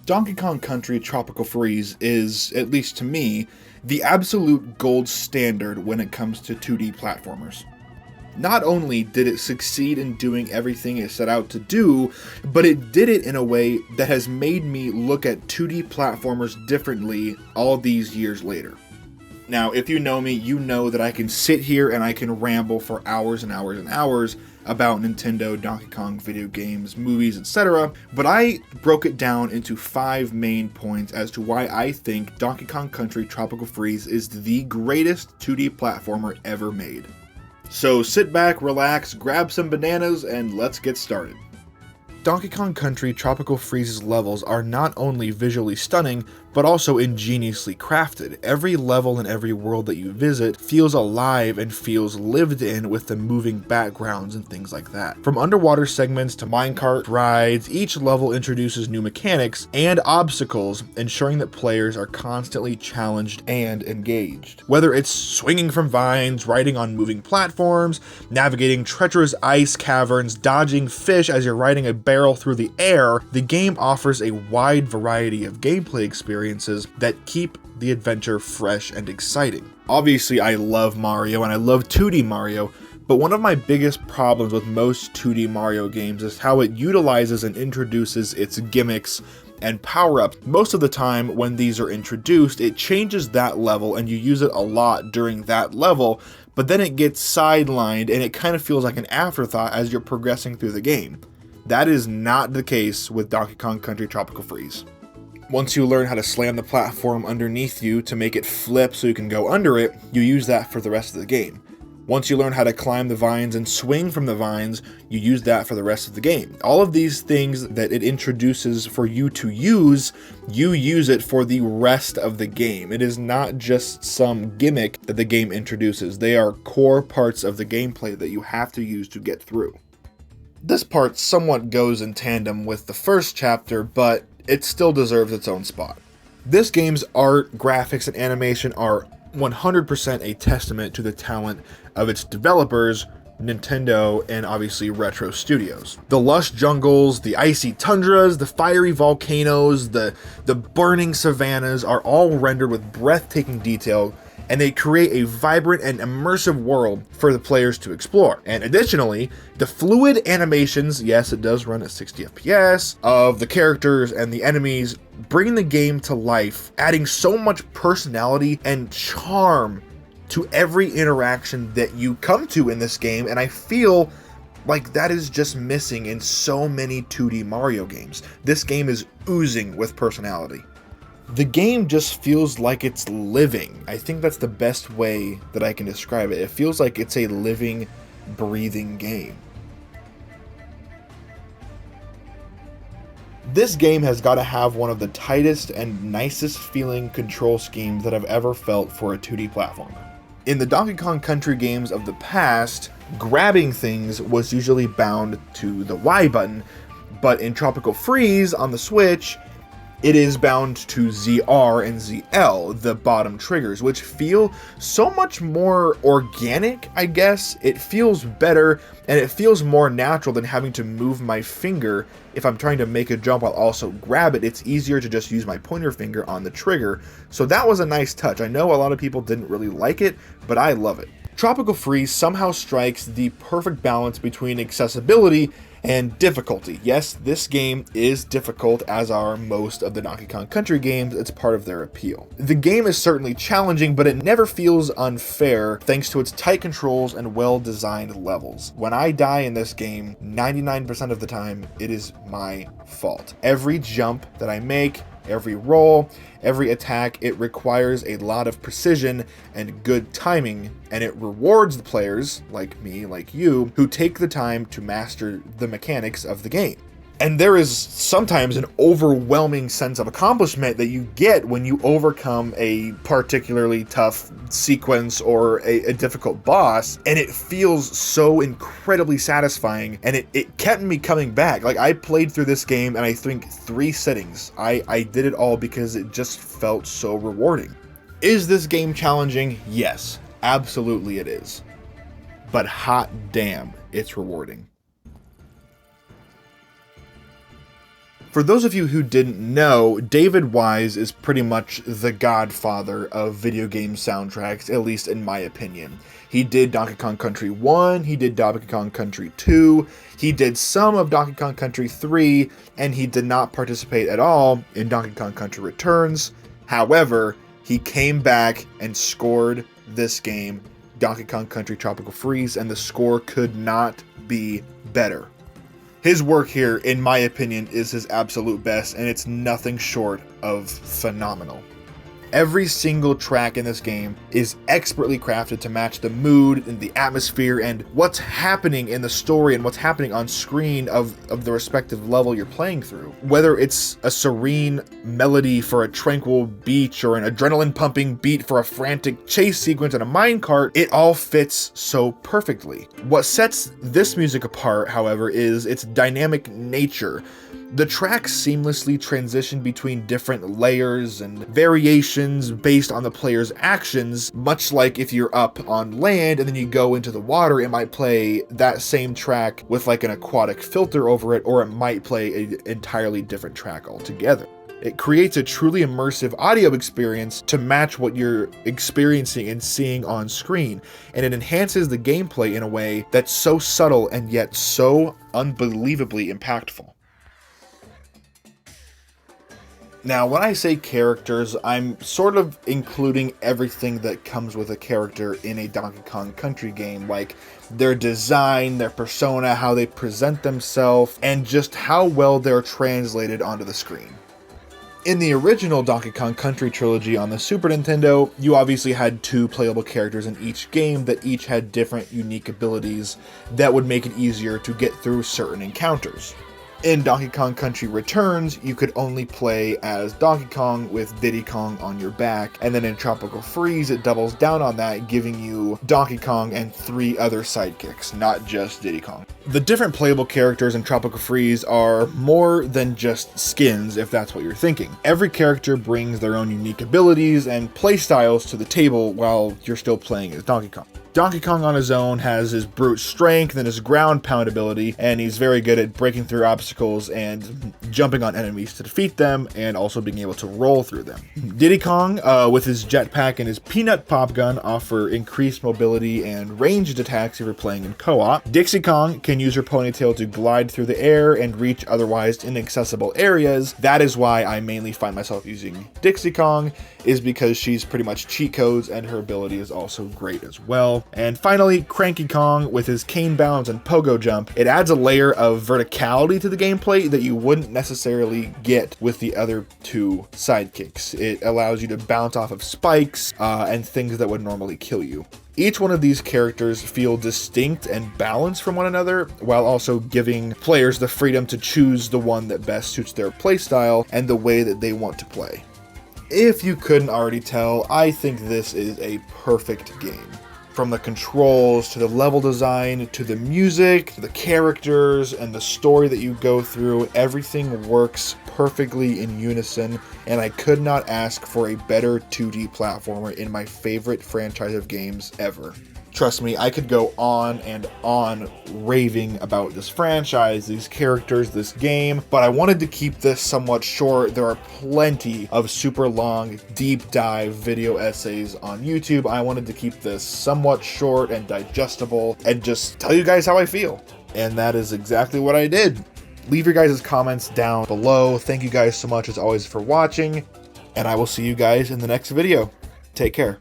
Donkey Kong Country Tropical Freeze is, at least to me, the absolute gold standard when it comes to 2D platformers. Not only did it succeed in doing everything it set out to do, but it did it in a way that has made me look at 2D platformers differently all these years later. Now, if you know me, you know that I can sit here and I can ramble for hours and hours and hours about Nintendo, Donkey Kong video games, movies, etc. But I broke it down into 5 main points as to why I think Donkey Kong Country Tropical Freeze is the greatest 2D platformer ever made. So sit back, relax, grab some bananas, and let's get started. Donkey Kong Country Tropical Freeze's levels are not only visually stunning, but also ingeniously crafted. Every level and every world that you visit feels alive and feels lived in with the moving backgrounds and things like that. From underwater segments to minecart rides, each level introduces new mechanics and obstacles, ensuring that players are constantly challenged and engaged. Whether it's swinging from vines, riding on moving platforms, navigating treacherous ice caverns, dodging fish as you're riding a barrel through the air, the game offers a wide variety of gameplay experiences that keep the adventure fresh and exciting. Obviously, I love Mario and I love 2D Mario, but one of my biggest problems with most 2D Mario games is how it utilizes and introduces its gimmicks and power-ups. Most of the time when these are introduced, it changes that level and you use it a lot during that level, but then it gets sidelined and it kind of feels like an afterthought as you're progressing through the game. That is not the case with Donkey Kong Country Tropical Freeze. Once you learn how to slam the platform underneath you to make it flip so you can go under it, you use that for the rest of the game. Once you learn how to climb the vines and swing from the vines, you use that for the rest of the game. All of these things that it introduces for you to use, you use it for the rest of the game. It is not just some gimmick that the game introduces. They are core parts of the gameplay that you have to use to get through. This part somewhat goes in tandem with the first chapter, but it still deserves its own spot. This game's art, graphics, and animation are 100% a testament to the talent of its developers, Nintendo, and obviously Retro Studios. The lush jungles, the icy tundras, the fiery volcanoes, the burning savannas are all rendered with breathtaking detail, and they create a vibrant and immersive world for the players to explore. And additionally, the fluid animations, yes, it does run at 60 FPS, of the characters and the enemies, bring the game to life, adding so much personality and charm to every interaction that you come to in this game, and I feel like that is just missing in so many 2D Mario games. This game is oozing with personality. The game just feels like it's living. I think that's the best way that I can describe it. It feels like it's a living, breathing game. This game has got to have one of the tightest and nicest feeling control schemes that I've ever felt for a 2D platformer. In the Donkey Kong Country games of the past, grabbing things was usually bound to the Y button, but in Tropical Freeze on the Switch, it is bound to ZR and ZL, the bottom triggers, which feel so much more organic, I guess. It feels better, and it feels more natural than having to move my finger if I'm trying to make a jump while also grab it. It's easier to just use my pointer finger on the trigger, so that was a nice touch. I know a lot of people didn't really like it, but I love it. Tropical Freeze somehow strikes the perfect balance between accessibility and difficulty. Yes, this game is difficult, as are most of the Donkey Kong Country games. It's part of their appeal. The game is certainly challenging, but it never feels unfair thanks to its tight controls and well-designed levels. When I die in this game, 99% of the time, it is my fault. Every jump that I make, every roll, every attack, it requires a lot of precision and good timing, and it rewards the players, like me, like you, who take the time to master the mechanics of the game. And there is sometimes an overwhelming sense of accomplishment that you get when you overcome a particularly tough sequence or a difficult boss, and it feels so incredibly satisfying, and it kept me coming back. Like, I played through this game, and I think 3 sittings. I did it all because it just felt so rewarding. Is this game challenging? Yes, absolutely it is. But hot damn, it's rewarding. For those of you who didn't know, David Wise is pretty much the godfather of video game soundtracks, at least in my opinion. He did Donkey Kong Country 1, he did Donkey Kong Country 2, he did some of Donkey Kong Country 3, and he did not participate at all in Donkey Kong Country Returns. However, he came back and scored this game, Donkey Kong Country Tropical Freeze, and the score could not be better. His work here, in my opinion, is his absolute best, and it's nothing short of phenomenal. Every single track in this game is expertly crafted to match the mood and the atmosphere and what's happening in the story and what's happening on screen of the respective level you're playing through. Whether it's a serene melody for a tranquil beach or an adrenaline-pumping beat for a frantic chase sequence in a minecart, it all fits so perfectly. What sets this music apart, however, is its dynamic nature. The tracks seamlessly transition between different layers and variations based on the player's actions, much like if you're up on land and then you go into the water, it might play that same track with like an aquatic filter over it, or it might play an entirely different track altogether. It creates a truly immersive audio experience to match what you're experiencing and seeing on screen, and it enhances the gameplay in a way that's so subtle and yet so unbelievably impactful. Now, when I say characters, I'm sort of including everything that comes with a character in a Donkey Kong Country game, like their design, their persona, how they present themselves, and just how well they're translated onto the screen. In the original Donkey Kong Country trilogy on the Super Nintendo, you obviously had 2 playable characters in each game that each had different unique abilities that would make it easier to get through certain encounters. In Donkey Kong Country Returns, you could only play as Donkey Kong with Diddy Kong on your back, and then in Tropical Freeze it doubles down on that, giving you Donkey Kong and 3 other sidekicks, not just Diddy Kong. The different playable characters in Tropical Freeze are more than just skins, if that's what you're thinking. Every character brings their own unique abilities and playstyles to the table while you're still playing as Donkey Kong. Donkey Kong on his own has his brute strength and his ground pound ability, and he's very good at breaking through obstacles and jumping on enemies to defeat them, and also being able to roll through them. Diddy Kong, with his jetpack and his peanut pop gun, offer increased mobility and ranged attacks if you're playing in co-op. Dixie Kong can use her ponytail to glide through the air and reach otherwise inaccessible areas. That is why I mainly find myself using Dixie Kong, is because she's pretty much cheat codes and her ability is also great as well. And finally, Cranky Kong with his cane bounce and pogo jump. It adds a layer of verticality to the gameplay that you wouldn't necessarily get with the other 2 sidekicks. It allows you to bounce off of spikes and things that would normally kill you. Each one of these characters feel distinct and balanced from one another, while also giving players the freedom to choose the one that best suits their playstyle and the way that they want to play. If you couldn't already tell, I think this is a perfect game. From the controls, to the level design, to the music, to the characters, and the story that you go through, everything works perfectly in unison, and I could not ask for a better 2D platformer in my favorite franchise of games ever. Trust me, I could go on and on raving about this franchise, these characters, this game, but I wanted to keep this somewhat short. There are plenty of super long, deep dive video essays on YouTube. I wanted to keep this somewhat short and digestible and just tell you guys how I feel. And that is exactly what I did. Leave your guys' comments down below. Thank you guys so much as always for watching, and I will see you guys in the next video. Take care.